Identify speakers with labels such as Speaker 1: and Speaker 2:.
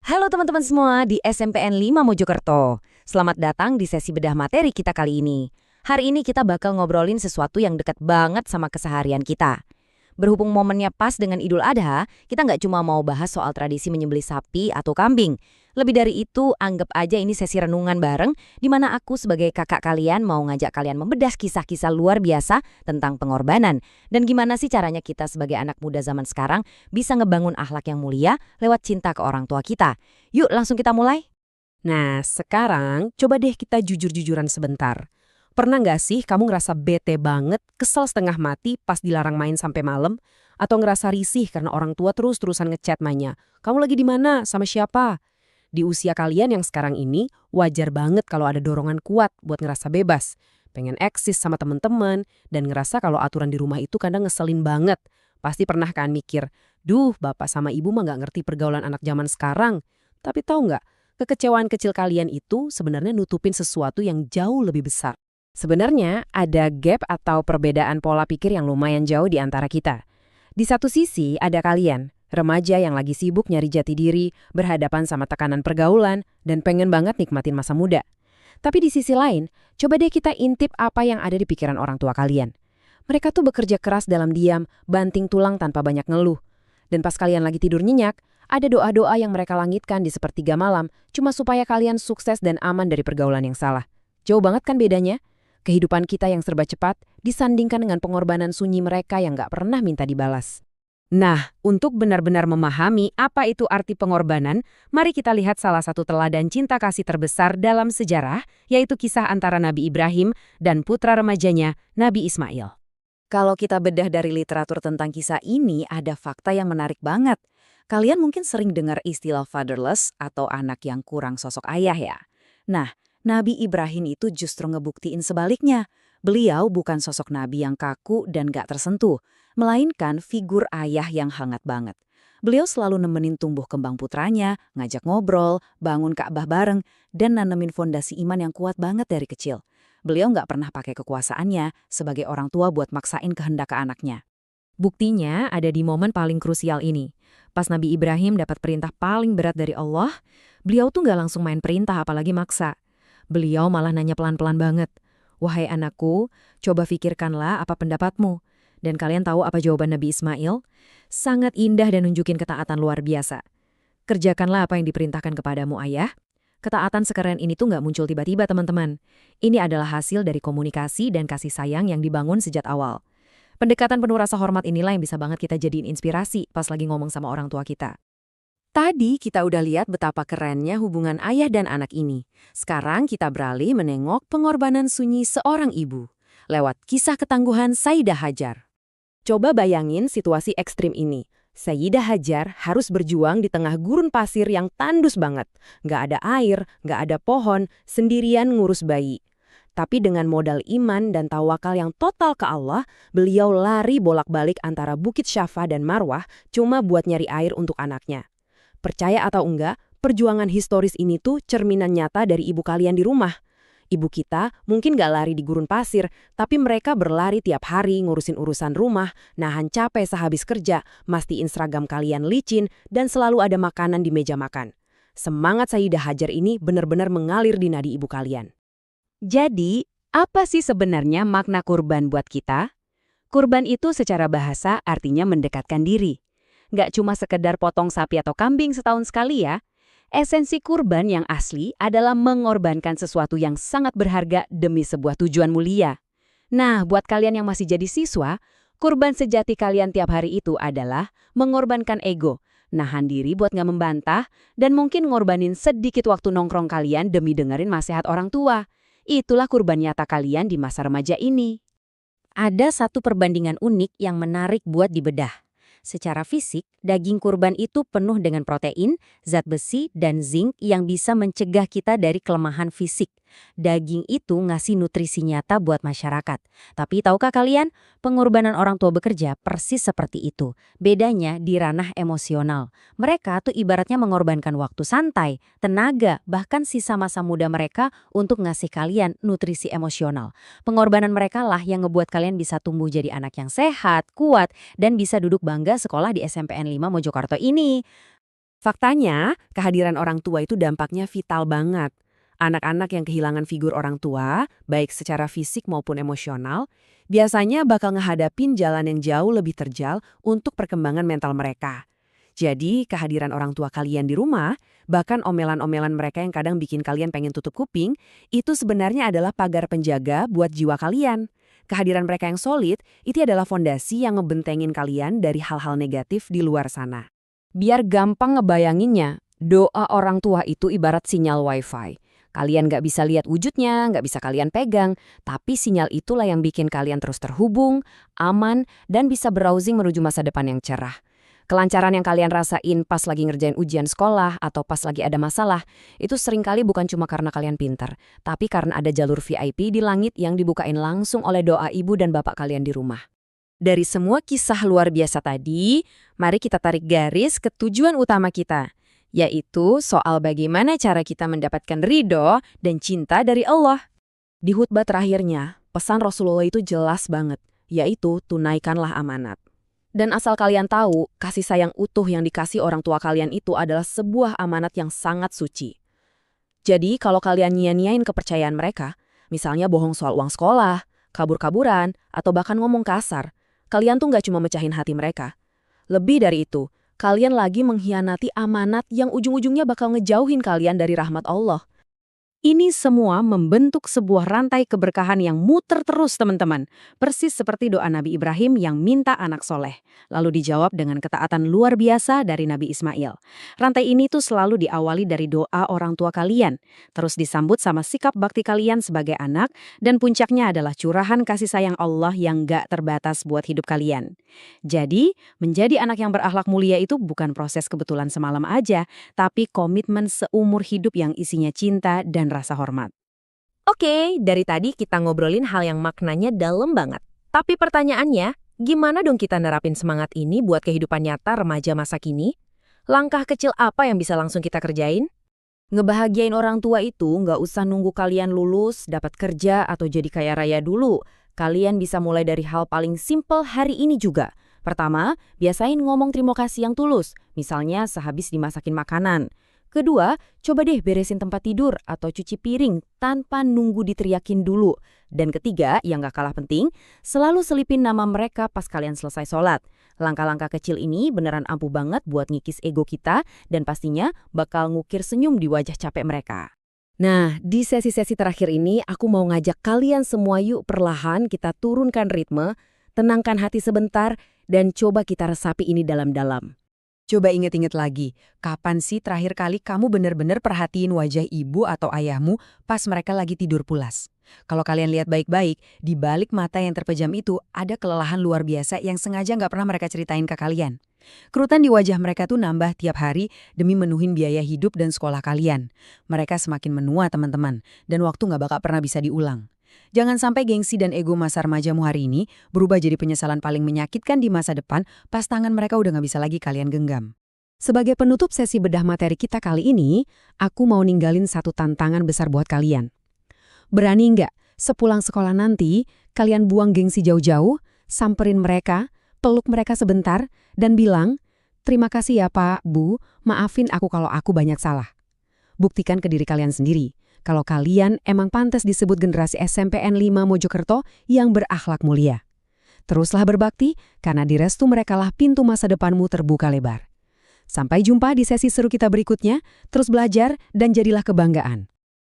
Speaker 1: Halo teman-teman semua di SMPN 5 Mojokerto. Selamat datang di sesi bedah materi kita kali ini. Hari ini kita bakal ngobrolin sesuatu yang dekat banget sama keseharian kita. Berhubung momennya pas dengan Idul Adha, kita nggak cuma mau bahas soal tradisi menyembelih sapi atau kambing. Lebih dari itu, anggap aja ini sesi renungan bareng, di mana aku sebagai kakak kalian mau ngajak kalian membedah kisah-kisah luar biasa tentang pengorbanan. Dan gimana sih caranya kita sebagai anak muda zaman sekarang bisa ngebangun akhlak yang mulia lewat cinta ke orang tua kita. Yuk langsung kita mulai.
Speaker 2: Nah, sekarang coba deh kita jujur-jujuran sebentar. Pernah nggak sih kamu ngerasa bete banget, kesel setengah mati pas dilarang main sampai malam? Atau ngerasa risih karena orang tua terus-terusan ngechat nanya, kamu lagi di mana? Sama siapa? Di usia kalian yang sekarang ini, wajar banget kalau ada dorongan kuat buat ngerasa bebas. Pengen eksis sama temen-temen, dan ngerasa kalau aturan di rumah itu kadang ngeselin banget. Pasti pernah kan mikir, duh bapak sama ibu mah nggak ngerti pergaulan anak zaman sekarang. Tapi tahu nggak, kekecewaan kecil kalian itu sebenarnya nutupin sesuatu yang jauh lebih besar. Sebenarnya ada gap atau perbedaan pola pikir yang lumayan jauh di antara kita. Di satu sisi ada kalian, remaja yang lagi sibuk nyari jati diri, berhadapan sama tekanan pergaulan, dan pengen banget nikmatin masa muda. Tapi di sisi lain, coba deh kita intip apa yang ada di pikiran orang tua kalian. Mereka tuh bekerja keras dalam diam, banting tulang tanpa banyak ngeluh. Dan pas kalian lagi tidur nyenyak, ada doa-doa yang mereka langitkan di sepertiga malam, cuma supaya kalian sukses dan aman dari pergaulan yang salah. Jauh banget kan bedanya? Kehidupan kita yang serba cepat disandingkan dengan pengorbanan sunyi mereka yang nggak pernah minta dibalas. Nah, untuk benar-benar memahami apa itu arti pengorbanan, mari kita lihat salah satu teladan cinta kasih terbesar dalam sejarah, yaitu kisah antara Nabi Ibrahim dan putra remajanya, Nabi Ismail. Kalau kita bedah dari literatur tentang kisah ini, ada fakta yang menarik banget. Kalian mungkin sering dengar istilah fatherless atau anak yang kurang sosok ayah ya. Nah, Nabi Ibrahim itu justru ngebuktiin sebaliknya. Beliau bukan sosok nabi yang kaku dan gak tersentuh, melainkan figur ayah yang hangat banget. Beliau selalu nemenin tumbuh kembang putranya, ngajak ngobrol, bangun Ka'bah bareng, dan nanemin fondasi iman yang kuat banget dari kecil. Beliau nggak pernah pakai kekuasaannya sebagai orang tua buat maksain kehendak ke anaknya. Buktinya ada di momen paling krusial ini. Pas Nabi Ibrahim dapat perintah paling berat dari Allah, beliau tuh nggak langsung main perintah apalagi maksa. Beliau malah nanya pelan-pelan banget, "Wahai anakku, coba pikirkanlah apa pendapatmu." Dan kalian tahu apa jawaban Nabi Ismail? Sangat indah dan nunjukin ketaatan luar biasa. "Kerjakanlah apa yang diperintahkan kepadamu, ayah." Ketaatan sekeren ini tuh nggak muncul tiba-tiba, teman-teman. Ini adalah hasil dari komunikasi dan kasih sayang yang dibangun sejak awal. Pendekatan penuh rasa hormat inilah yang bisa banget kita jadiin inspirasi pas lagi ngomong sama orang tua kita. Tadi kita udah lihat betapa kerennya hubungan ayah dan anak ini. Sekarang kita beralih menengok pengorbanan sunyi seorang ibu lewat kisah ketangguhan Sayyidah Hajar. Coba bayangin situasi ekstrim ini. Sayyidah Hajar harus berjuang di tengah gurun pasir yang tandus banget. Nggak ada air, nggak ada pohon, sendirian ngurus bayi. Tapi dengan modal iman dan tawakal yang total ke Allah, beliau lari bolak-balik antara Bukit Syafa dan Marwah cuma buat nyari air untuk anaknya. Percaya atau enggak, perjuangan historis ini tuh cerminan nyata dari ibu kalian di rumah. Ibu kita mungkin gak lari di gurun pasir, tapi mereka berlari tiap hari ngurusin urusan rumah, nahan capek sehabis kerja, mastiin seragam kalian licin, dan selalu ada makanan di meja makan. Semangat Sayyidah Hajar ini benar-benar mengalir di nadi ibu kalian. Jadi, apa sih sebenarnya makna kurban buat kita? Kurban itu secara bahasa artinya mendekatkan diri. Nggak cuma sekedar potong sapi atau kambing setahun sekali ya. Esensi kurban yang asli adalah mengorbankan sesuatu yang sangat berharga demi sebuah tujuan mulia. Nah, buat kalian yang masih jadi siswa, kurban sejati kalian tiap hari itu adalah mengorbankan ego, nahan diri buat nggak membantah, dan mungkin ngorbanin sedikit waktu nongkrong kalian demi dengerin nasihat orang tua. Itulah kurban nyata kalian di masa remaja ini. Ada satu perbandingan unik yang menarik buat dibedah. Secara fisik, daging kurban itu penuh dengan protein, zat besi, dan zinc yang bisa mencegah kita dari kelemahan fisik. Daging itu ngasih nutrisi nyata buat masyarakat. Tapi tahukah kalian, pengorbanan orang tua bekerja persis seperti itu. Bedanya di ranah emosional. Mereka tuh ibaratnya mengorbankan waktu santai, tenaga, bahkan sisa masa muda mereka untuk ngasih kalian nutrisi emosional. Pengorbanan mereka lah yang ngebuat kalian bisa tumbuh jadi anak yang sehat, kuat, dan bisa duduk bangga sekolah di SMPN 5 Mojokerto ini. Faktanya, kehadiran orang tua itu dampaknya vital banget. Anak-anak yang kehilangan figur orang tua, baik secara fisik maupun emosional, biasanya bakal ngehadapin jalan yang jauh lebih terjal untuk perkembangan mental mereka. Jadi, kehadiran orang tua kalian di rumah, bahkan omelan-omelan mereka yang kadang bikin kalian pengen tutup kuping, itu sebenarnya adalah pagar penjaga buat jiwa kalian. Kehadiran mereka yang solid, itu adalah fondasi yang ngebentengin kalian dari hal-hal negatif di luar sana.
Speaker 1: Biar gampang ngebayanginnya, doa orang tua itu ibarat sinyal wifi. Kalian nggak bisa lihat wujudnya, nggak bisa kalian pegang, tapi sinyal itulah yang bikin kalian terus terhubung, aman, dan bisa browsing menuju masa depan yang cerah. Kelancaran yang kalian rasain pas lagi ngerjain ujian sekolah atau pas lagi ada masalah, itu seringkali bukan cuma karena kalian pintar, tapi karena ada jalur VIP di langit yang dibukain langsung oleh doa ibu dan bapak kalian di rumah. Dari semua kisah luar biasa tadi, mari kita tarik garis ke tujuan utama kita, yaitu soal bagaimana cara kita mendapatkan ridho dan cinta dari Allah. Di khutbah terakhirnya, pesan Rasulullah itu jelas banget, yaitu tunaikanlah amanat. Dan asal kalian tahu, kasih sayang utuh yang dikasih orang tua kalian itu adalah sebuah amanat yang sangat suci. Jadi, kalau kalian nyia-nyiain kepercayaan mereka, misalnya bohong soal uang sekolah, kabur-kaburan, atau bahkan ngomong kasar, kalian tuh nggak cuma mecahin hati mereka. Lebih dari itu, kalian lagi mengkhianati amanat yang ujung-ujungnya bakal ngejauhin kalian dari rahmat Allah.
Speaker 2: Ini semua membentuk sebuah rantai keberkahan yang muter terus, teman-teman. Persis seperti doa Nabi Ibrahim yang minta anak soleh. Lalu dijawab dengan ketaatan luar biasa dari Nabi Ismail. Rantai ini tuh selalu diawali dari doa orang tua kalian. Terus disambut sama sikap bakti kalian sebagai anak. Dan puncaknya adalah curahan kasih sayang Allah yang gak terbatas buat hidup kalian. Jadi, menjadi anak yang berakhlak mulia itu bukan proses kebetulan semalam aja. Tapi komitmen seumur hidup yang isinya cinta dan rasa hormat.
Speaker 1: Oke, dari tadi kita ngobrolin hal yang maknanya dalam banget. Tapi pertanyaannya, gimana dong kita nerapin semangat ini buat kehidupan nyata remaja masa kini? Langkah kecil apa yang bisa langsung kita kerjain? Ngebahagiain orang tua itu nggak usah nunggu kalian lulus, dapat kerja, atau jadi kaya raya dulu. Kalian bisa mulai dari hal paling simpel hari ini juga. Pertama, biasain ngomong terima kasih yang tulus, misalnya sehabis dimasakin makanan. Kedua, coba deh beresin tempat tidur atau cuci piring tanpa nunggu diteriakin dulu. Dan ketiga, yang gak kalah penting, selalu selipin nama mereka pas kalian selesai sholat. Langkah-langkah kecil ini beneran ampuh banget buat ngikis ego kita dan pastinya bakal ngukir senyum di wajah capek mereka. Nah, di sesi-sesi terakhir ini aku mau ngajak kalian semua yuk perlahan kita turunkan ritme, tenangkan hati sebentar, dan coba kita resapi ini dalam-dalam.
Speaker 2: Coba inget-inget lagi, kapan sih terakhir kali kamu benar-benar perhatiin wajah ibu atau ayahmu pas mereka lagi tidur pulas? Kalau kalian lihat baik-baik, di balik mata yang terpejam itu ada kelelahan luar biasa yang sengaja nggak pernah mereka ceritain ke kalian. Kerutan di wajah mereka tuh nambah tiap hari demi menuhin biaya hidup dan sekolah kalian. Mereka semakin menua, teman-teman, dan waktu nggak bakal pernah bisa diulang. Jangan sampai gengsi dan ego masa remajamu hari ini berubah jadi penyesalan paling menyakitkan di masa depan pas tangan mereka udah nggak bisa lagi kalian genggam. Sebagai penutup sesi bedah materi kita kali ini, aku mau ninggalin satu tantangan besar buat kalian. Berani nggak sepulang sekolah nanti, kalian buang gengsi jauh-jauh, samperin mereka, peluk mereka sebentar, dan bilang, "Terima kasih ya Pak, Bu, maafin aku kalau aku banyak salah." Buktikan ke diri kalian sendiri. Kalau kalian emang pantas disebut generasi SMPN 5 Mojokerto yang berakhlak mulia. Teruslah berbakti, karena di restu merekalah pintu masa depanmu terbuka lebar. Sampai jumpa di sesi seru kita berikutnya, terus belajar dan jadilah kebanggaan.